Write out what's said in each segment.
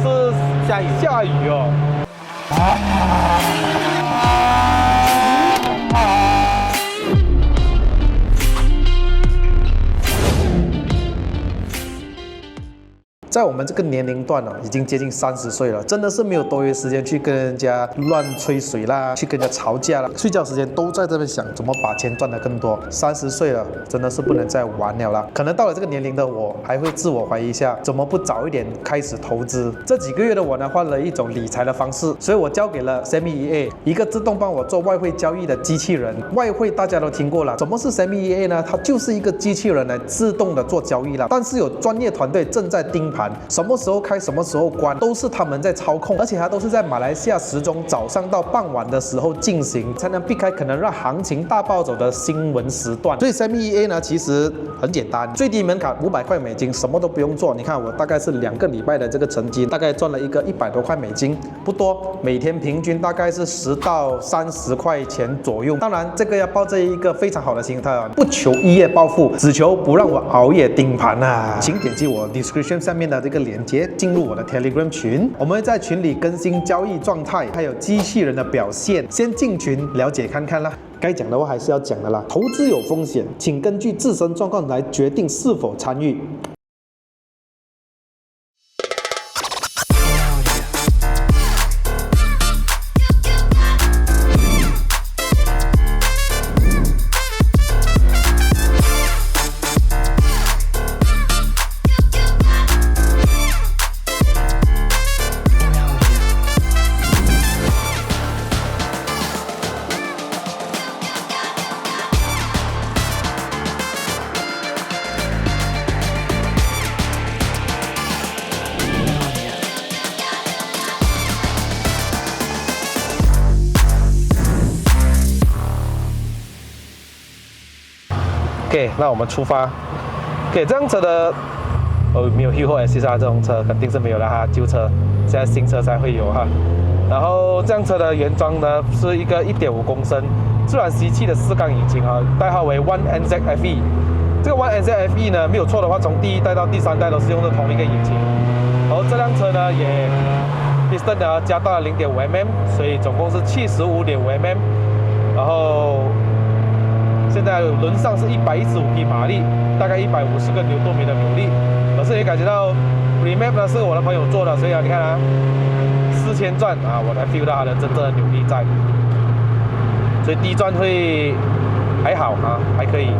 是下雨哦。在我们这个年龄段已经接近30岁了，真的是没有多余时间去跟人家乱吹水啦，去跟人家吵架啦，睡觉时间都在这边想怎么把钱赚得更多。30岁了，真的是不能再玩了啦。可能到了这个年龄的我，还会自我怀疑一下，怎么不早一点开始投资？这几个月的我呢，换了一种理财的方式，所以我交给了 SEMI一个自动帮我做外汇交易的机器人。外汇大家都听过了，什么是 SEMI 呢？它就是一个机器人来自动的做交易了，但是有专业团队正在盯盘。什么时候开，什么时候关，都是他们在操控，而且它都是在马来西亚时钟早上到傍晚的时候进行，才能避开可能让行情大暴走的新闻时段。所以 SEMI 呢，其实很简单，最低门槛500块美金，什么都不用做。你看我大概是2个礼拜的这个成绩，大概赚了一个100多块美金，不多，每天平均大概是10到30块钱左右。当然，这个要抱着一个非常好的心态啊，不求一夜暴富，只求不让我熬夜盯盘啊！请点击我 description 下面的这个链接，进入我的 Telegram 群，我们会在群里更新交易状态，还有机器人的表现，先进群了解看看啦。该讲的话还是要讲的啦，投资有风险，请根据自身状况来决定是否参与。OK， 那我们出发。OK， 这辆车的没有 Hero Assist 这种车肯定是没有了哈，旧车，现在新车才会有哈。然后这辆车的原装呢是一个1.5公升自然吸气的4缸引擎啊，代号为 1NZ FE。这个 1NZ FE 呢没有错的话，从第1代到第3代都是用的同一个引擎。然后这辆车呢也 piston 呢加大了0.5mm， 所以总共是75.5mm。然后现在轮上是115匹马力，大概150个牛顿米的扭力。可是也感觉到 remap 呢是我的朋友做的，所以啊，你看啊，4000转啊，我才 feel 到它的真正的扭力在。所以低转会还好啊，还可以。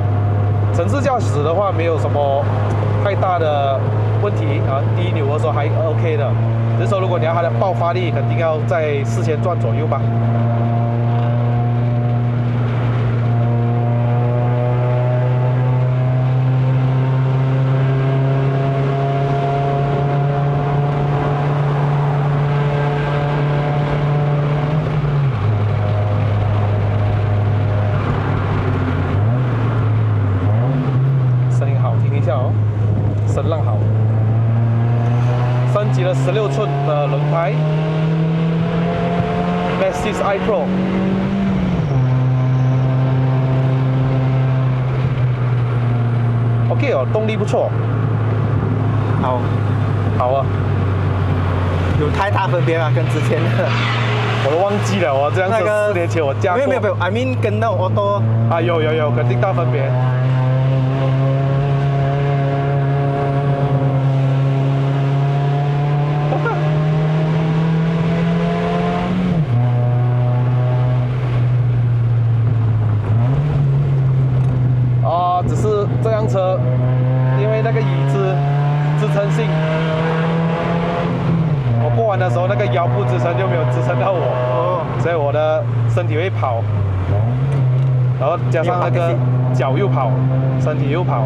城市驾驶的话没有什么太大的问题啊，低扭的时候还 OK 的。只是说如果你要它的爆发力，肯定要在4000转左右吧。声浪好，升级了16寸的轮胎 Maxxis I Pro。OK 哦，动力不错，好啊，有太大分别吗？跟之前的？我都忘记了，我这样子4年前我驾过。没有 ，I mean 跟那auto啊有，肯定大分别。只是这辆车，因为那个椅子支撑性，我过弯的时候那个腰部支撑就没有支撑到我，所以我的身体会跑，然后加上那个脚又跑，身体又跑。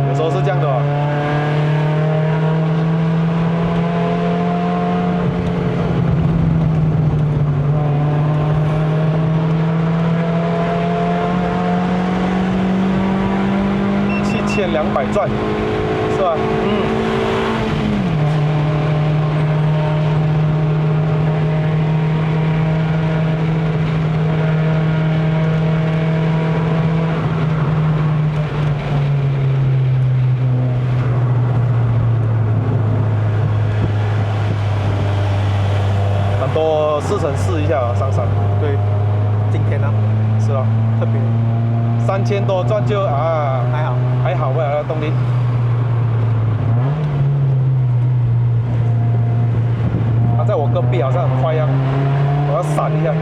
有时候是这样的哦。7200转，是吧？很多4x4一下上山，对，今天呢是吧？特别3000多转就还好，为了动力。他在我隔壁好像很快一样，我要闪一下。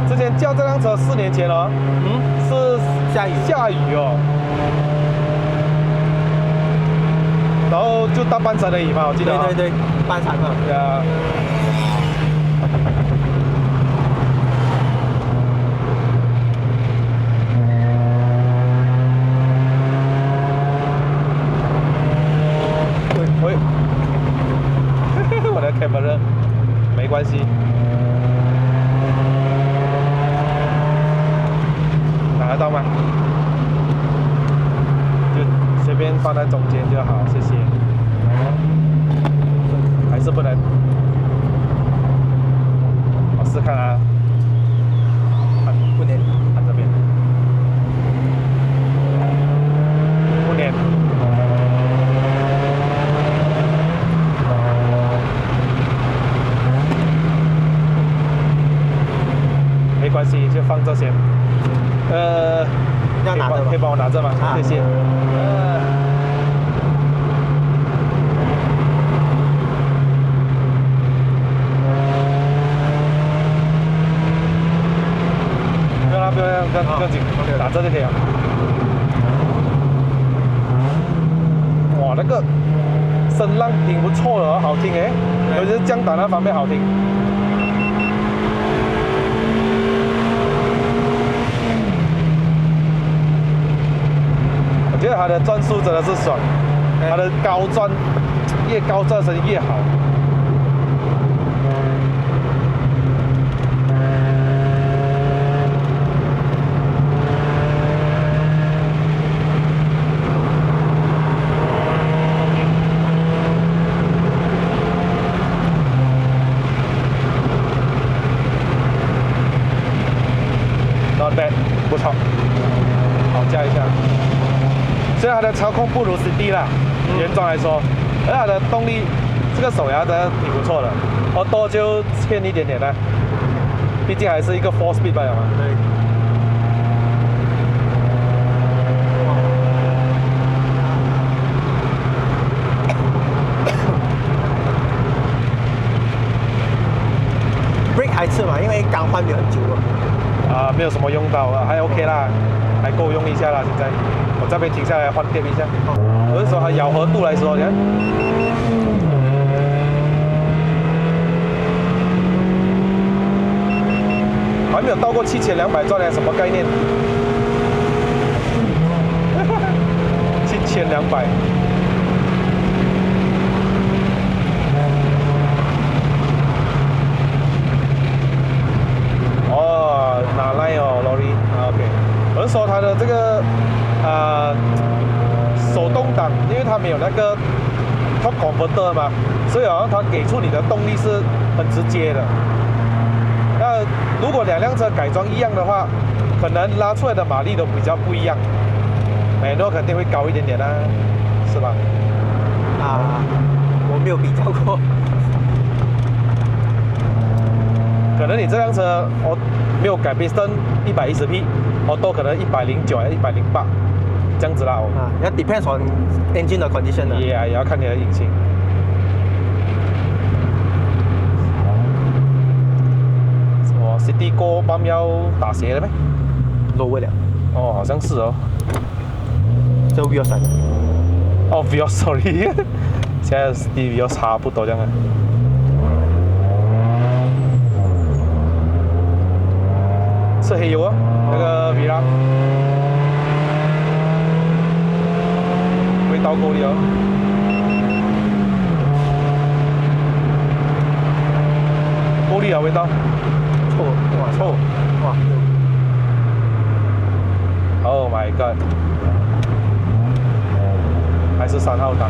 之前叫这辆车4年前哦，是下雨哦。然后就大半程而已嘛，我记得。对，半程了。对啊。喂，我的 camera 没关系，拿得到吗？就随便放在中间就好，谢谢。还是不能，我试看啊，不粘，按这边，不粘。没关系，就放这些。要拿着吗？可以帮我拿着吗？谢谢。不要紧，打这就可以了。哇，那个声浪挺不错的，好听哎，尤其是降档那方面好听。我觉得它的转速真的是爽，它的高转越高转声越好。不错，好加一下。虽然它的操控不如 CD 啦，原装来说，而它的动力，这个手摇的挺不错的，多就欠一点点了，毕竟还是一个 4 speed 版嘛。对。brake 还吃嘛，因为刚换没很久了。没有什么用到，还 OK 啦，还够用一下啦。现在我这边停下来换电一下。我是说它咬合度来说，你看，还没有到过7200转呢，什么概念？7200。哪来哦 ，Lorry，OK。我是说它的这个手动挡，因为它没有那个 torque converter 嘛，所以它给出你的动力是很直接的。那如果两辆车改装一样的话，可能拉出来的马力都比较不一样，美诺肯定会高一点点啦，是吧？我没有比较过。可能你这辆车没有改 piston 110匹，都可能109还是108这样子啦。要 depends on engine 的 condition 的。也要看你的引擎。我 CD 过半要打斜了没 ？lower 了。好像是哦。这 Vios 来的。Vios sorry， 现在 CD Vios 差不多这样啊。是黑油啊，那个 Vira， 味道够了。啊？味道？臭，哇臭。哇。Oh my god！ 还是3号档。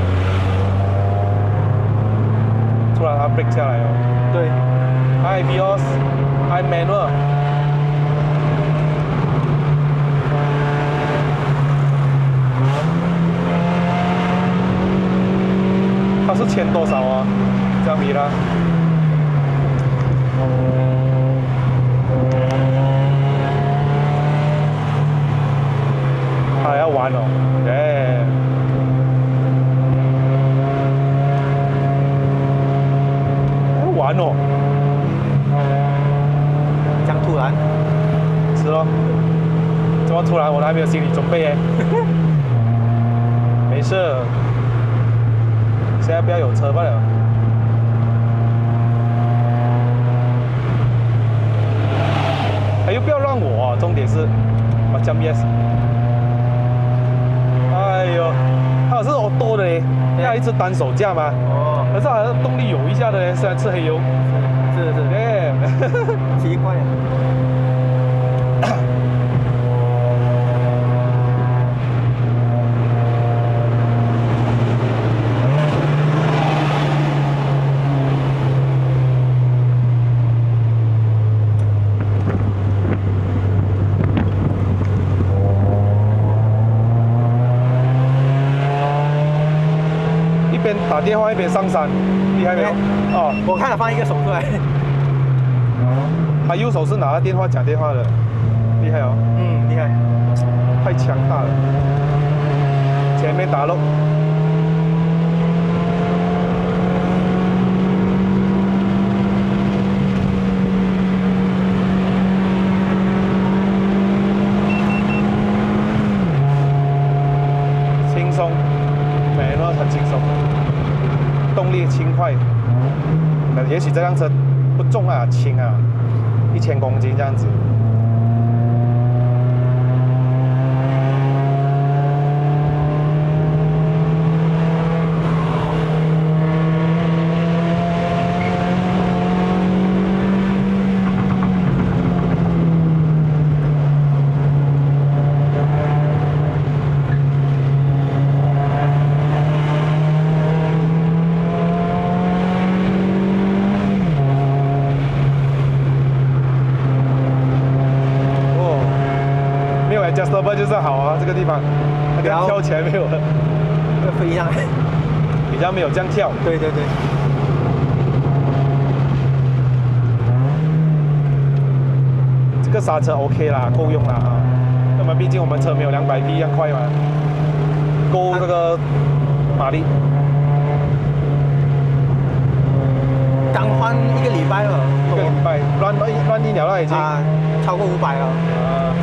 突然它 break 下来哦。对。Hi Vios, Hi Manuel。它是签多少啊？这样比啦。他还要玩哦，耶！还要玩哦，这样突然？是哦。怎么突然？我还没有心理准备哎。没事，现在不要有车罢了。哎呦，不要让我啊！重点是，我讲 yes。哎呦，它好像是auto的嘞，它一直单手架嘛。哦。可是好像动力有一下的嘞，虽然吃黑油。是。耶。奇怪。打电话一边上山，厉害没有？哦，我看了放一个手出来。他右手是拿着电话讲电话的，厉害哦。嗯，厉害，太强大了。前面打漏。轻松，没那很轻松。动力轻快，也许这辆车不重啊，轻啊，1000公斤这样子。adjustable 就是好啊，这个地方，那个跳起来没有了，不一样，比较没有这样跳。对对对。这个刹车 OK 啦，够用啦啊。那么毕竟我们车没有200匹一样快嘛，够这个马力。刚换1个礼拜了，1个礼拜，乱一秒了已经。啊，超过500了。啊。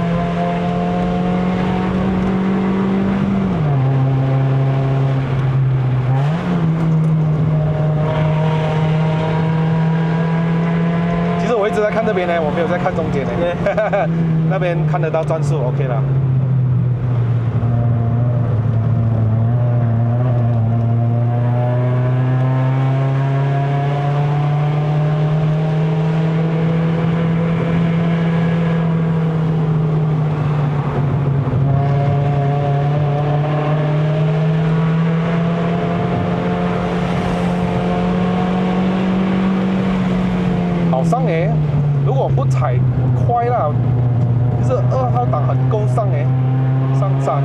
其实我一直在看这边呢，我没有在看中间呢。那边看得到转速 OK 了。上哎，如果不踩快了，就是2号档很够上哎，上山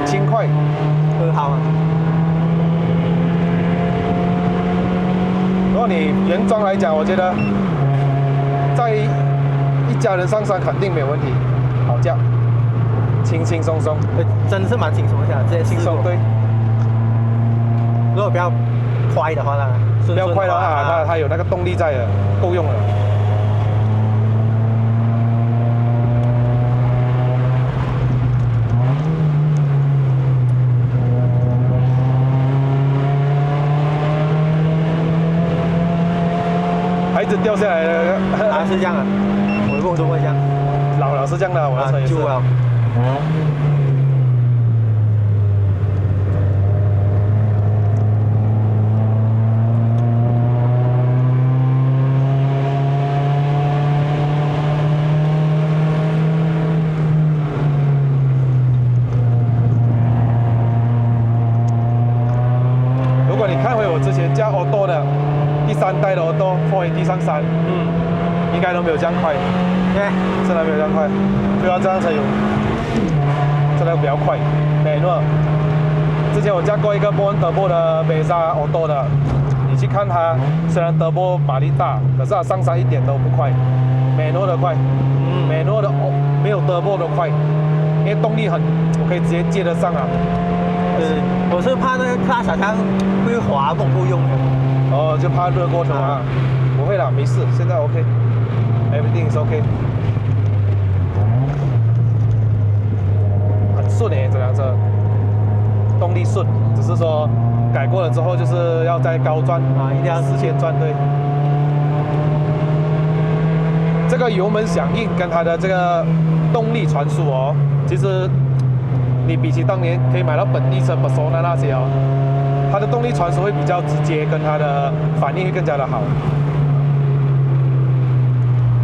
轻快2号啊。如果你原装来讲，我觉得在一家人上山肯定没有问题，好驾，轻轻松松，真的是蛮轻松的，这些轻松对。如果不要快的话呢？不要快的话，它有那个动力在的，够用了。还一直掉下来了。啊，是这样啊，我的梦都会这样。老是这样的，我的车也是。旧了。我之前驾 auto 的第3代的 auto 4AT上山，应该都没有这样快，对，真的没有这样快。对啊，这辆车有真的比较快。manual，之前我驾过一个波恩德波的梅莎 auto 的，你去看它，虽然德波马力大，可是它上山一点都不快，manual 的快，manual 的没有德波的快，因为动力我可以直接接得上啊。我是怕那个 clutch 好像会滑，不够用的。哦，就怕热过头啊。不会啦，没事，现在 OK，everything is OK。很顺诶，这辆车，动力顺，只是说改过了之后就是要在高转啊，一定要实现转对。这个油门响应跟它的这个动力传输哦，其实你比起当年可以买到本地车 Persona 那些哦，它的动力传输会比较直接，跟它的反应会更加的好，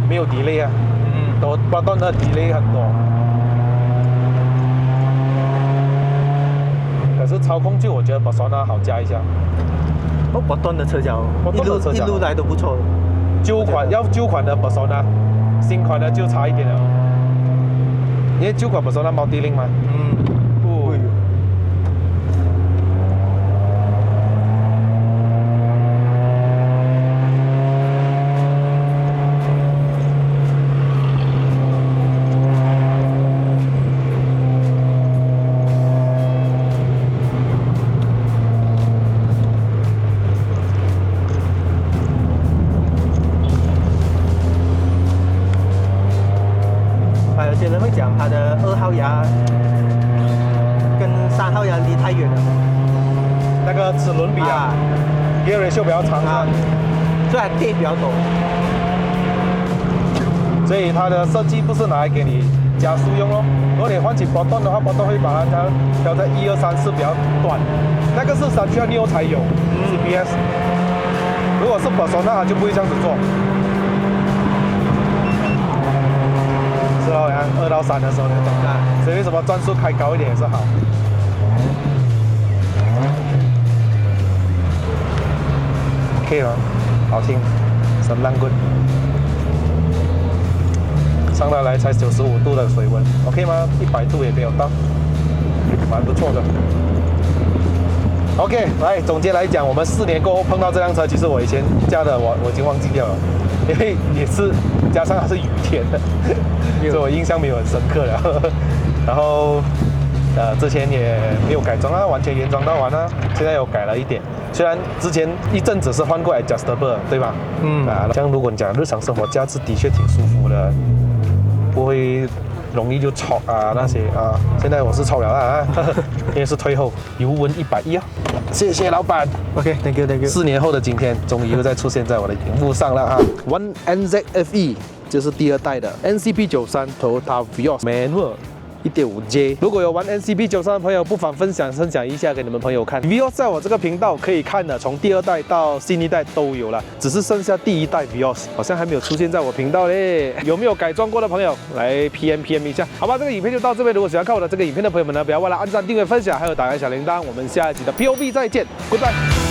没有 delay 啊，都不断的 delay 很多。可是操控就我觉得 Persona 好加一下，我断的车脚，一我断的车脚路来都不错的。旧款的 Persona， 新款的就差一点了，因为旧款 Persona Multilink 嘛。有些人会讲它的2号牙跟3号牙离太远了，那个齿轮比啊，gear ratio 比较长啊，所以它跌比较多。所以它的设计不是拿来给你加速用咯。如果你换起波段的话，波段会把它调在1、2、3、4比较短，那个是36才有 CBS。如果是Persona，它就不会这样子做。是咯，2到3的时候你懂啊，所以为什么转速开高一点也是好。OK 了，好听，声浪 good。上得来才95度的水温 ，OK 吗？100度也没有到，蛮不错的。OK， 来总结来讲，我们4年过后碰到这辆车，其实我以前驾的我已经忘记掉了，因为也是加上它是雨天的，所以我印象没有很深刻了。然后之前也没有改装啊，完全原装到完啊，现在有改了一点。虽然之前一阵子是换过 adjustable， 对吧？这样如果你讲日常生活驾驶的确挺舒服的，不会容易就吵啊那些啊。现在我是吵了啊，因为是退后，油温110啊。谢谢老板。OK，Thank you。4年后的今天，终于又再出现在我的荧幕上了啊。One NZ FE 就是第2代的 NCP93 Toyota Vios Manual。1.5J， 如果有玩 NCP93的朋友，不妨分享一下给你们朋友看。Vios 在我这个频道可以看的，从第2代到新1代都有了，只是剩下第1代 Vios 好像还没有出现在我频道嘞。有没有改装过的朋友来 PM 一下？好吧，这个影片就到这边。如果喜欢看我的这个影片的朋友们呢，不要忘了按赞、订阅、分享，还有打开小铃铛。我们下一集的 POV 再见 ，Goodbye。